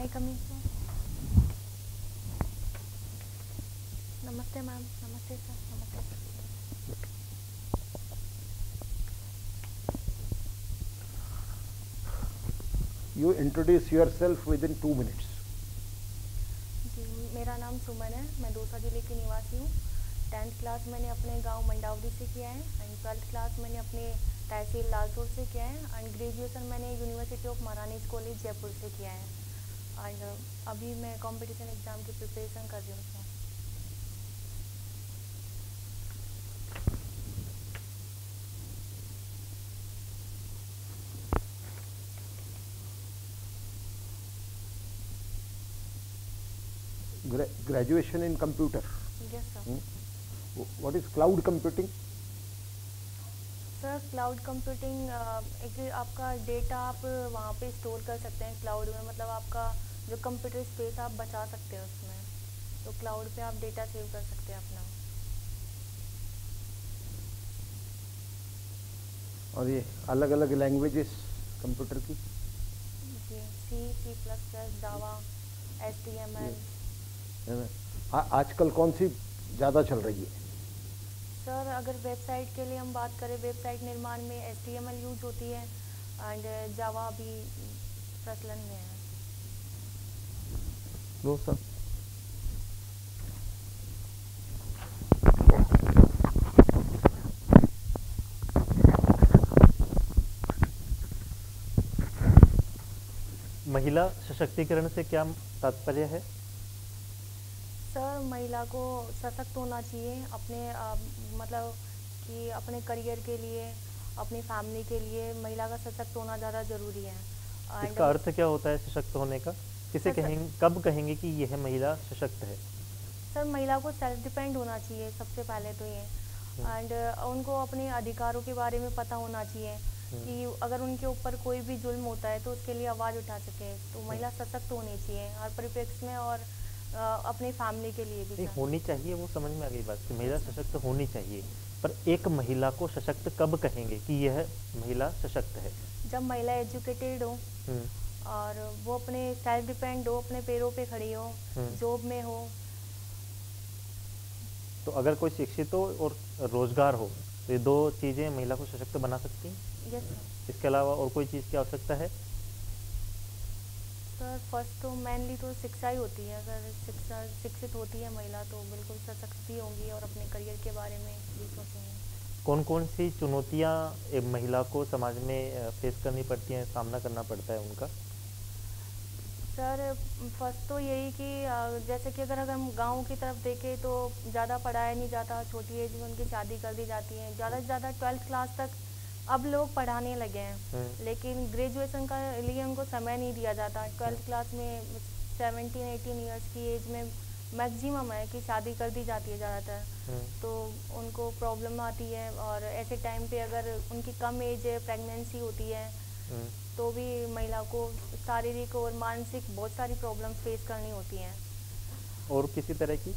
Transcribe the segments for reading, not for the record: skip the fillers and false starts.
आई कम इन sir? नमस्ते ma'am. नमस्ते sir. नमस्ते sir. You introduce yourself within 2 minutes. जी, मेरा नाम सुमन है। मैं दौसा जिले की निवासी हूँ। 10th क्लास मैंने अपने गांव मंडावरी से किया है एंड 12th क्लास मैंने अपने तहसील लालसोट से किया है एंड ग्रेजुएशन मैंने university of Maharani's college Jaipur से किया है एंड अभी मैं कंपटीशन एग्ज़ाम की प्रिपरेशन कर रही हूँ sir. Graduation in computer. Yes sir. What is cloud computing? Sir cloud computing एक आपका डेटा आप वहाँ पे स्टोर कर सकते हैं क्लाउड में, मतलब आपका जो कंप्यूटर स्पेस आप बचा सकते हैं उसमें, तो क्लाउड पे आप डेटा सेव कर सकते हैं अपना। और ये अलग अलग लैंग्वेजेस कंप्यूटर की? जी, C++, जावा, HTML। आजकल कौन सी ज़्यादा चल रही है? सर अगर वेबसाइट के लिए हम बात करें, वेबसाइट निर्माण में HTML यूज होती है एंड जावा भी प्रचलन में है। No sir. महिला सशक्तिकरण से क्या तात्पर्य है? सर महिला को सशक्त होना चाहिए अपने मतलब कि अपने करियर के लिए, अपनी फैमिली के लिए महिला का सशक्त होना ज़्यादा ज़रूरी है। इसका अर्थ क्या होता है सशक्त होने का? किसे कहेंगे, कब कहेंगे कि यह महिला सशक्त है? सर महिला को सेल्फ डिपेंड होना चाहिए सबसे पहले तो ये, एंड उनको अपने अधिकारों के बारे में पता होना चाहिए कि अगर उनके ऊपर कोई भी जुल्म होता है तो उसके लिए आवाज़ उठा सके। तो महिला सशक्त होनी चाहिए हर परिप्रेक्ष्य में और अपनी फैमिली के लिए भी। नहीं होनी चाहिए, वो समझ में आ गई बात कि महिला सशक्त होनी चाहिए, पर एक महिला को सशक्त कब कहेंगे कि यह महिला सशक्त है? जब महिला एजुकेटेड हो और वो अपने सेल्फ डिपेंड हो, अपने पैरों पे खड़ी हो, जॉब में हो। तो अगर कोई शिक्षित हो और रोजगार हो तो ये दो चीजें महिला को सशक्त बना सकती हैं? Yes sir. इसके अलावा और कोई चीज़ की आवश्यकता है? सर फर्स्ट तो मेनली तो शिक्षा ही होती है। अगर शिक्षित होती है महिला तो बिल्कुल सशक्त भी होंगी और अपने करियर के बारे में भी सोचेंगी। कौन कौन सी चुनौतियाँ एक महिला को समाज में फेस करनी पड़ती हैं, सामना करना पड़ता है उनका? सर फर्स्ट तो यही कि जैसे कि अगर हम गांव की तरफ देखें तो ज़्यादा पढ़ाया नहीं जाता, छोटी एज में उनकी शादी कर दी जाती है। ज़्यादा से ज़्यादा 12th क्लास तक अब लोग पढ़ाने लगे हैं, लेकिन ग्रेजुएशन का लिए उनको समय नहीं दिया जाता। 12th क्लास में 17-18 ईयर्स की एज में मैक्सिमम है कि शादी कर दी जाती है ज़्यादातर, तो उनको प्रॉब्लम आती है। और ऐसे टाइम पे अगर उनकी कम एज है, प्रेगनेंसी होती है, तो भी महिला को शारीरिक और मानसिक बहुत सारी प्रॉब्लम्स फेस करनी होती हैं। और किसी तरह की?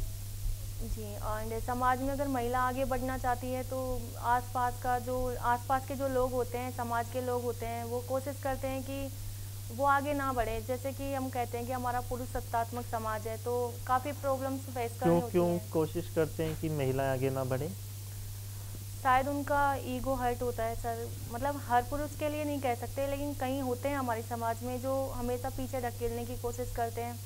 जी, और समाज में अगर महिला आगे बढ़ना चाहती है तो आसपास के जो लोग होते हैं, समाज के लोग होते हैं, वो कोशिश करते हैं कि वो आगे ना बढ़े। जैसे कि हम कहते हैं कि हमारा पुरुष सत्तात्मक समाज है, तो काफ़ी प्रॉब्लम्स फेस करनी होती क्यों हैं। कोशिश करते हैं कि महिलाएं आगे ना बढ़े? शायद उनका ईगो हर्ट होता है सर। मतलब हर पुरुष के लिए नहीं कह सकते, लेकिन कई होते हैं हमारे समाज में जो हमेशा पीछे धकेलने की कोशिश करते हैं।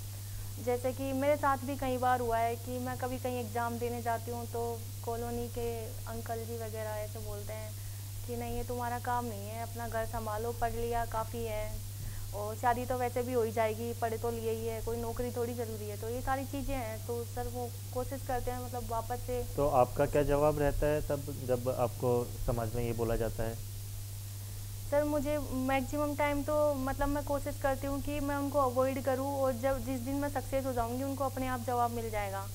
जैसे कि मेरे साथ भी कई बार हुआ है कि मैं कभी कहीं एग्ज़ाम देने जाती हूँ तो कॉलोनी के अंकल जी वगैरह ऐसे बोलते हैं कि नहीं ये तुम्हारा काम नहीं है, अपना घर संभालो, पढ़ लिया काफ़ी है, और शादी तो वैसे भी हो ही जाएगी, पढ़े तो लिए ही है, कोई नौकरी थोड़ी ज़रूरी है। तो ये सारी चीज़ें हैं, तो सर वो कोशिश करते हैं मतलब वापस से। तो आपका क्या जवाब रहता है तब जब आपको समाज में ये बोला जाता है? सर मुझे मैक्सिमम टाइम तो मतलब मैं कोशिश करती हूँ कि मैं उनको अवॉइड करूँ, और जब जिस दिन मैं सक्सेस हो जाऊँगी उनको अपने आप जवाब मिल जाएगा।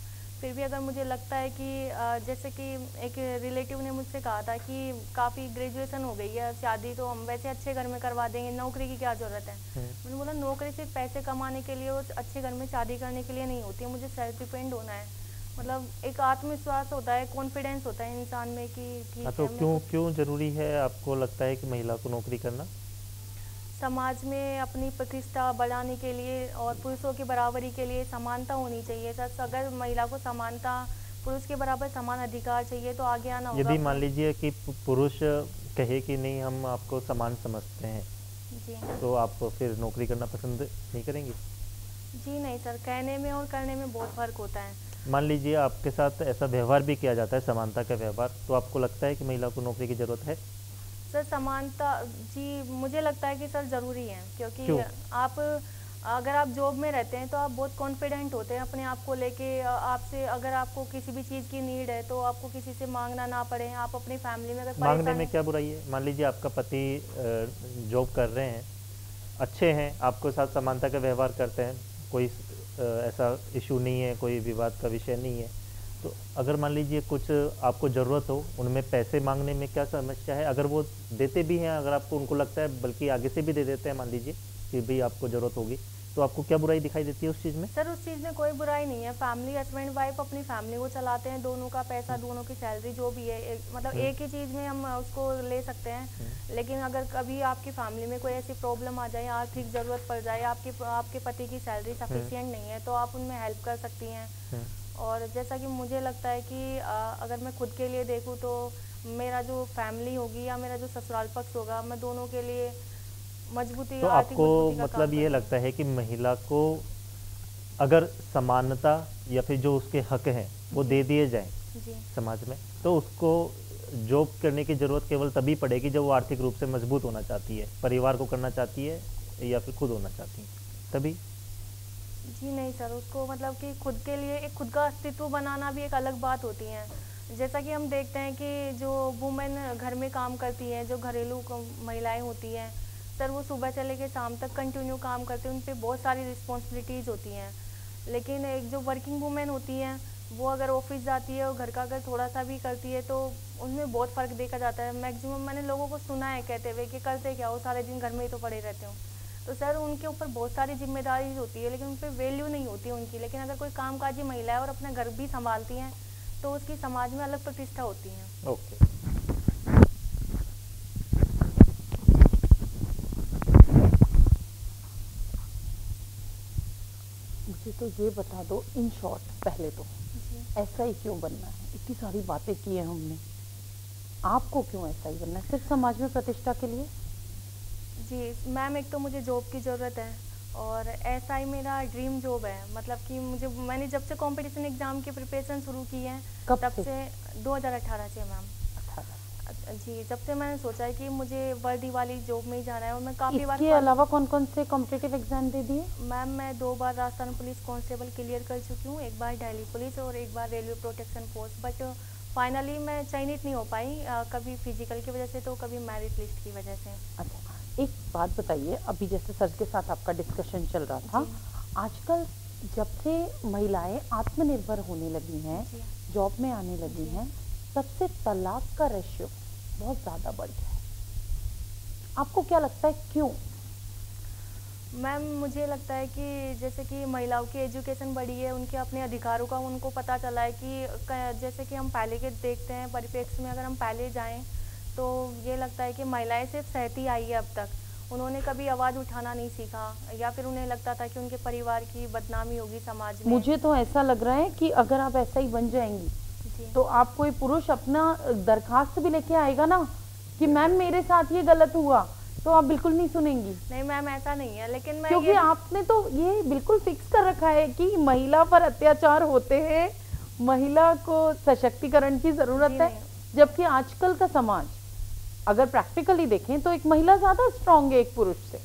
फिर भी अगर मुझे लगता है कि जैसे कि एक रिलेटिव ने मुझसे कहा था कि काफ़ी ग्रेजुएशन हो गई है, शादी तो हम वैसे अच्छे घर में करवा देंगे, नौकरी की क्या ज़रूरत है। मैंने बोला नौकरी सिर्फ पैसे कमाने के लिए और अच्छे घर में शादी करने के लिए नहीं होती है, मुझे सेल्फ डिपेंड होना है। मतलब एक आत्मविश्वास होता है, कॉन्फिडेंस होता है इंसान में कि ठीक तो है। क्यों ज़रूरी है आपको लगता है कि महिला को नौकरी करना? समाज में अपनी प्रतिष्ठा बढ़ाने के लिए और पुरुषों की बराबरी के लिए समानता होनी चाहिए सर। अगर महिला को समानता, पुरुष के बराबर समान अधिकार चाहिए तो आगे आना होगा। यदि मान लीजिए कि पुरुष कहे कि नहीं हम आपको समान समझते हैं, जी तो आप फिर नौकरी करना पसंद नहीं करेंगी? जी नहीं सर, कहने में और करने में बहुत फर्क होता है। मान लीजिए आपके साथ ऐसा व्यवहार भी किया जाता है, समानता का व्यवहार, तो आपको लगता है कि महिला को नौकरी की ज़रूरत है? सर समानता, जी मुझे लगता है कि सर ज़रूरी है, क्योंकि क्यों? आप अगर आप जॉब में रहते हैं तो आप बहुत कॉन्फिडेंट होते हैं अपने आप को लेके। आपसे अगर आपको किसी भी चीज़ की नीड है तो आपको किसी से मांगना ना पड़े। आप अपनी फैमिली में अगर मांगने में परेशानी, क्या बुराई है? मान लीजिए आपका पति जॉब कर रहे हैं, अच्छे हैं, आपके साथ समानता का व्यवहार करते हैं, कोई ऐसा इशू नहीं है, कोई विवाद का विषय नहीं है, तो अगर मान लीजिए कुछ आपको ज़रूरत हो, उनमें पैसे मांगने में क्या समस्या है? अगर वो देते भी हैं, अगर आपको उनको लगता है, बल्कि आगे से भी दे देते हैं, मान लीजिए कि भाई आपको ज़रूरत होगी, तो आपको क्या बुराई दिखाई देती है उस चीज़ में? सर उस चीज़ में कोई बुराई नहीं है। फैमिली, हस्बैंड वाइफ अपनी फैमिली को चलाते हैं, दोनों का पैसा, दोनों की सैलरी जो भी है, मतलब एक ही चीज़ में हम उसको ले सकते हैं। लेकिन अगर कभी आपकी फैमिली में कोई ऐसी प्रॉब्लम आ जाए, आर्थिक ज़रूरत पड़ जाए, आपके पति की सैलरी सफिशिएंट नहीं है, तो आप उनमें हेल्प कर सकती हैं। और जैसा कि मुझे लगता है कि अगर मैं खुद के लिए देखूँ तो मेरा जो फैमिली होगी या मेरा जो ससुराल पक्ष होगा, मैं दोनों के लिए मजबूती, तो आर्थिक आपको मजबूती का काम मतलब ये करूँगी। लगता है कि महिला को अगर समानता या फिर जो उसके हक हैं वो दे दिए जाएं जी समाज में, तो उसको जॉब करने की ज़रूरत केवल तभी पड़ेगी जब वो आर्थिक रूप से मजबूत होना चाहती है, परिवार को करना चाहती है या फिर खुद होना चाहती है, तभी। जी नहीं सर, उसको मतलब कि खुद के लिए एक खुद का अस्तित्व बनाना भी एक अलग बात होती है। जैसा कि हम देखते हैं कि जो वुमेन घर में काम करती हैं, जो घरेलू महिलाएं होती हैं सर, वो सुबह से लेकर शाम तक कंटिन्यू काम करते हैं, उन पे बहुत सारी रिस्पॉन्सिबिलिटीज़ होती हैं। लेकिन एक जो वर्किंग वुमेन होती हैं, वो अगर ऑफिस जाती है और घर का अगर थोड़ा सा भी करती है तो उनमें बहुत फ़र्क देखा जाता है। मैक्सिमम मैंने लोगों को सुना है कहते हुए कि करते क्या हो, सारे दिन घर में ही तो पड़े रहते हो। तो सर उनके ऊपर बहुत सारी जिम्मेदारी होती है, लेकिन उन पर वैल्यू नहीं होती उनकी। लेकिन अगर कोई कामकाजी महिला है और अपना घर भी संभालती हैं तो उसकी समाज में अलग प्रतिष्ठा होती है। ओके। मुझे तो ये बता दो इन शॉर्ट, पहले तो जी ऐसा ही क्यों बनना है? इतनी सारी बातें की हैं हमने, आपको क्यों ऐसा ही बनना है? सिर्फ समाज में प्रतिष्ठा के लिए? जी मैम, एक तो मुझे जॉब की ज़रूरत है और ऐसा ही मेरा ड्रीम जॉब है। मतलब कि मैंने जब से कंपटीशन एग्ज़ाम की प्रिपरेशन शुरू की है, कब तब से? से 2018 से मैम। 18। जी, जब से मैंने सोचा है कि मुझे वर्दी वाली जॉब में ही जाना है। और मैं काफ़ी बार इसके अलावा कौन कौन से कॉम्पिटिटिव एग्जाम दे दिए? मैम, मैं 2 बार राजस्थान पुलिस कांस्टेबल क्लियर कर चुकी हूँ, एक बार दिल्ली पुलिस और एक बार railway protection force. But finally मैं चयनित नहीं हो पाई, कभी फिजिकल की वजह से तो कभी मेरिट लिस्ट की वजह से। अच्छा, एक बात बताइए, अभी जैसे सर के साथ आपका डिस्कशन चल रहा था, जी। आजकल जब से महिलाएं आत्मनिर्भर होने लगी हैं, जी जॉब में आने लगी जी। हैं, तब से तलाक का रेशियो बहुत ज़्यादा बढ़ गया है। आपको क्या लगता है क्यों? मैम, मुझे लगता है कि जैसे कि महिलाओं की एजुकेशन बढ़ी है, उनके अपने अधिकारों का उनको पता चला है कि जैसे कि हम पहले के देखते हैं परिप्रेक्ष्य में, अगर हम पहले जाएं तो ये लगता है कि महिलाएं सिर्फ सहती आई है अब तक। उन्होंने कभी आवाज़ उठाना नहीं सीखा, या फिर उन्हें लगता था कि उनके परिवार की बदनामी होगी समाज में। मुझे तो ऐसा लग रहा है कि अगर आप ऐसा ही बन जाएंगी जी तो आप कोई पुरुष अपना दरखास्त भी लेके आएगा ना कि मैम मेरे साथ ये गलत हुआ, तो आप बिल्कुल नहीं सुनेंगी। नहीं मैम, ऐसा नहीं है, लेकिन मैं क्योंकि ये आपने तो ये बिल्कुल फिक्स कर रखा है कि महिला पर अत्याचार होते हैं, महिला को सशक्तिकरण की जरूरत जी है। नहीं। जबकि आजकल का समाज अगर प्रैक्टिकली देखें तो एक महिला ज्यादा स्ट्रांग है एक पुरुष से।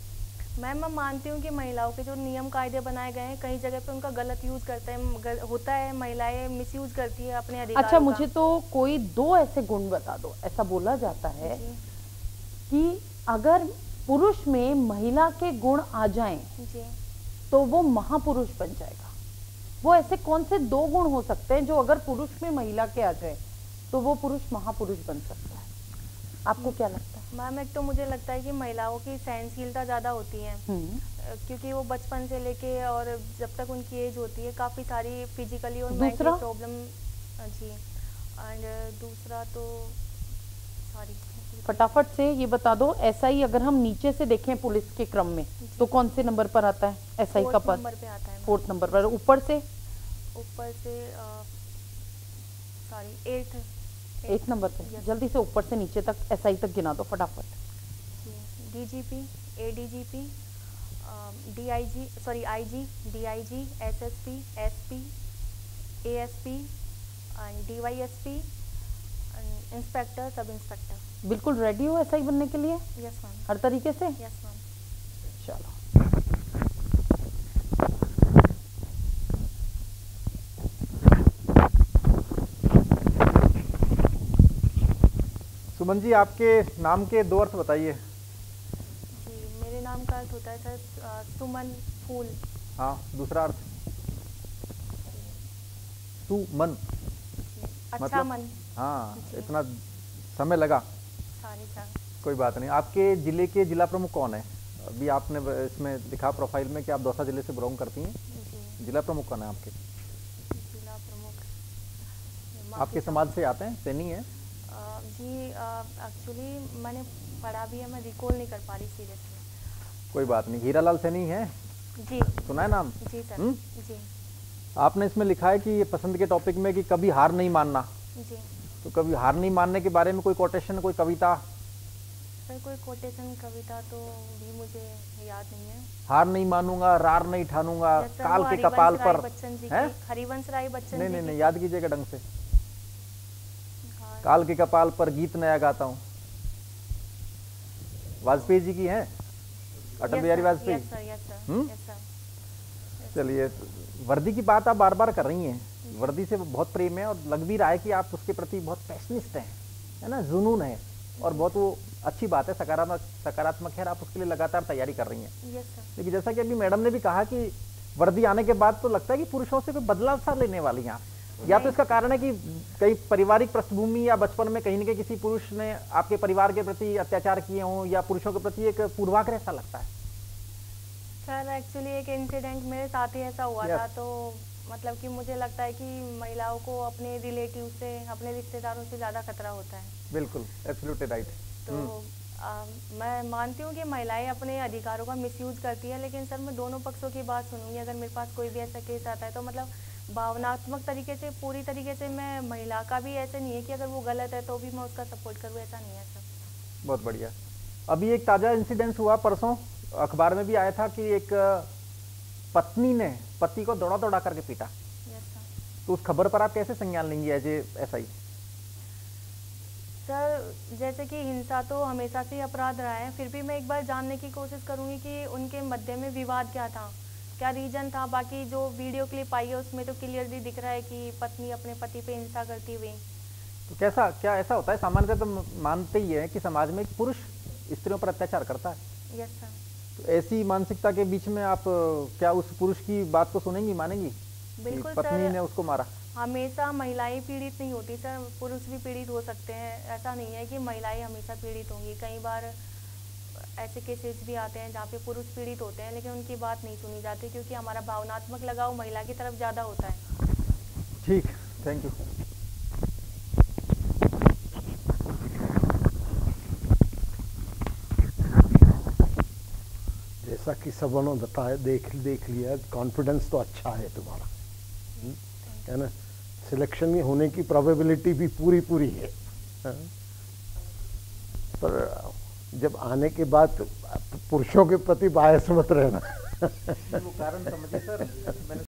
मैम, मैं मानती हूँ कि महिलाओं के जो नियम कायदे बनाए गए हैं, कई जगह पे उनका गलत यूज करते हैं, होता है, महिलाएं मिसयूज करती है अपने अधिकारों अच्छा, का। मुझे तो कोई 2 ऐसे गुण बता दो। ऐसा बोला जाता है जी कि अगर पुरुष में महिला के गुण आ जाएं जी। तो वो महापुरुष बन जाएगा। वो ऐसे कौन से 2 गुण हो सकते हैं जो अगर पुरुष में महिला के आ जाए तो वो पुरुष महापुरुष बन सकता है? आपको क्या लगता है? मैम, एक तो मुझे लगता है कि महिलाओं की सहनशीलता ज़्यादा होती है, क्योंकि वो बचपन से लेके और जब तक उनकी एज होती है काफ़ी सारी फिजिकली और मेंटली दूसरा? प्रॉब्लम। जी। एंड दूसरा तो सॉरी फटाफट से ये बता दो, एसआई अगर हम नीचे से देखें पुलिस के क्रम में तो कौन से नंबर पर आता है एसआई का 4th पद? नंबर पे आता है। 4th नंबर पर। ऊपर से ऊपर से सॉरी 8 नंबर पे। Yes. जल्दी से ऊपर से नीचे तक एसआई तक गिना दो फटाफट। DGP, ADGP, DIG, sorry IG, DIG, SSP, SP, ASP, DYSP, inspector, sub inspector. बिल्कुल रेडी हो एसआई बनने के लिए यस मैम। हर तरीके से? Yes ma'am. चलो सुमन जी, आपके नाम के 2 अर्थ बताइए। जी, मेरे नाम का अर्थ होता है सर सुमन, फूल। हाँ, दूसरा अर्थ? सुमन। अच्छा मतलब? मन। हाँ, जी। इतना समय लगा। Sorry sir. कोई बात नहीं। आपके जिले के जिला प्रमुख कौन है? अभी आपने इसमें लिखा प्रोफाइल में कि आप दौसा जिले से बिलोंग करती हैं। जी, जिला प्रमुख कौन है आपके? जिला प्रमुख आपके समाज से आते हैं, सैनी है? जी, एक्चुअली मैंने पढ़ा भी है, मैं रिकॉल नहीं कर पा रही सीरियसली। कोई बात नहीं। हीरालाल सैनी है? जी। सुना है नाम? जी सर। जी। आपने इसमें लिखा है कि ये पसंद के टॉपिक में कि कभी हार नहीं मानना, जी तो कभी हार नहीं मानने के बारे में कोई कोटेशन, कोई कविता? सर, कोई कोटेशन कविता तो भी मुझे याद नहीं है। हार नहीं मानूंगा, रार नहीं ठानूंगा, जैसे काल वो के हरिवंश कपाल राय पर। बच्चन जी हैं? की, हरिवंश राय बच्चन नहीं जी नहीं की। नहीं, याद कीजिएगा ढंग से। हाँ, काल के कपाल पर गीत नया गाता हूँ। वाजपेयी जी की है? Atal Bihari Vajpayee. Yes sir, yes sir, hmm? Yes sir. चलिए, वर्दी की बात आप बार बार कर रही हैं। वर्दी से बहुत प्रेम है और लग भी रहा है कि आप उसके प्रति बहुत पैशनिस्ट हैं, है ना, जुनून है, और बहुत वो अच्छी बात है, सकारात्मक है, और आप उसके लिए लगातार तैयारी कर रही हैं। Yes sir. लेकिन जैसा कि अभी मैडम ने भी कहा कि वर्दी आने के बाद तो लगता है कि पुरुषों से कोई बदलाव सा लेने वाली हैं आप। या तो इसका कारण है कि कई पारिवारिक पृष्ठभूमि या बचपन में कहीं न कहीं किसी पुरुष ने आपके परिवार के प्रति अत्याचार किए हों, या पुरुषों के प्रति एक पूर्वाग्रह सा लगता है? सर, एक्चुअली एक इंसिडेंट मेरे साथ ही ऐसा हुआ Yes. था, तो मतलब कि मुझे लगता है कि महिलाओं को अपने रिलेटिव से, अपने रिश्तेदारों से ज़्यादा खतरा होता है। बिल्कुल, एब्सोल्युटली राइट। तो मैं मानती हूँ कि महिलाएं अपने अधिकारों का मिसयूज करती है, लेकिन सर मैं दोनों पक्षों की बात सुनूंगी। अगर मेरे पास कोई भी ऐसा केस आता है तो मतलब भावनात्मक तरीके से, पूरी तरीके से मैं महिला का भी ऐसे नहीं है कि अगर वो गलत है तो भी मैं उसका सपोर्ट करूँ, ऐसा नहीं है सर। बहुत बढ़िया। अभी एक ताज़ा इंसिडेंस हुआ, परसों अखबार में भी आया था कि एक पत्नी ने पति को दौड़ा दौड़ा करके पीटा। Yes sir. तो उस खबर पर आप कैसे संज्ञान लेंगी एज ए एसआई? सर, जैसे कि हिंसा तो हमेशा से ही अपराध रहा है, फिर भी मैं एक बार जानने की कोशिश करूंगी कि उनके मध्य में विवाद क्या था, क्या रीजन था। बाकी जो वीडियो क्लिप आई है उसमें तो क्लियरली दिख रहा है कि पत्नी अपने पति पे हिंसा करती हुई। तो कैसा, क्या ऐसा होता है? सामान्यतः तो मानते ही है कि समाज में पुरुष स्त्रियों पर अत्याचार करता है। Yes sir. तो ऐसी मानसिकता के बीच में आप क्या उस पुरुष की बात को सुनेंगी, मानेंगी? बिल्कुल कि पत्नी सर। ने उसको मारा। हमेशा महिलाएं पीड़ित नहीं होती सर, पुरुष भी पीड़ित हो सकते हैं। ऐसा नहीं है कि महिलाएं हमेशा पीड़ित होंगी। कई बार ऐसे केसेस भी आते हैं जहाँ पे पुरुष पीड़ित होते हैं, लेकिन उनकी बात नहीं सुनी जाती, क्योंकि हमारा भावनात्मक लगाव महिला की तरफ ज़्यादा होता है। ठीक, थैंक यू। जैसा कि सबों ने बताया, देख लिया, कॉन्फिडेंस तो अच्छा है तुम्हारा, है ना। सिलेक्शन में होने की प्रोबेबिलिटी भी पूरी है, हाँ? पर जब आने के बाद पुरुषों के प्रति बायस मत रहना। वो कारण समझिए सर, मैंने